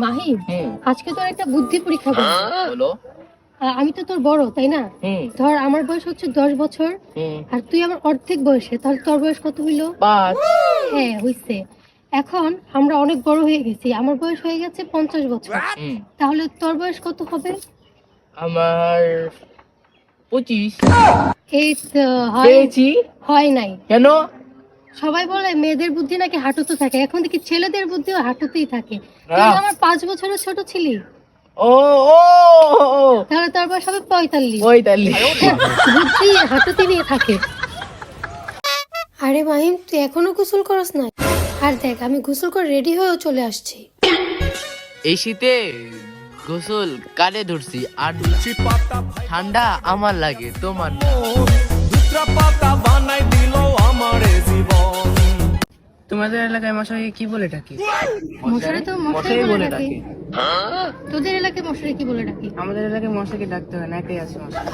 মাহিম, আজকে তোর একটা বুদ্ধি পরীক্ষা করবো। বলো। আমি তো তোর বড়, তাই না? ধর আমার বয়স হচ্ছে 10 বছর, আর তুই আমার অর্ধেক বয়সে, তাহলে তোর বয়স কত হইলো? 5। হ্যাঁ, হইছে। এখন আমরা অনেক বড় হয়ে গেছি, আমার বয়স হয়ে গেছে 50 বছর। তাহলে তোর বয়স কত হবে? আমার 25। এই তো হয়। পেয়েছি। হয় নাই। কেন? সবাই বলে মেয়েদের বুদ্ধি নাকি হাঁটুতে থাকে, এখন দেখি ছেলেদের বুদ্ধিও হাঁটুতেই থাকে। তুই তো আমার 5 বছরের ছোট ছিলি, ও ও ও, তাহলে তোর বয়স হবে 45। 45। বুদ্ধি হাঁটুতে নিয়ে থাকে। আরে মাহিম, তুই এখনো গোসল করস না? আর দেখ, আমি গোসল করে রেডি হয়েও চলে আসছি। এই শীতে গোসল কারে ধরছি আর ঠান্ডা আমার লাগে তোমার না। তোমাদের এলাকায় মশাইকে কি বলে ডাকি? মশারি তো মশারি বলে ডাকে। তোদের এলাকায় মশারি কি বলে ডাকে? আমাদের এলাকায় মশাইকে ডাকতে হয় না, একাই আছে মশাই।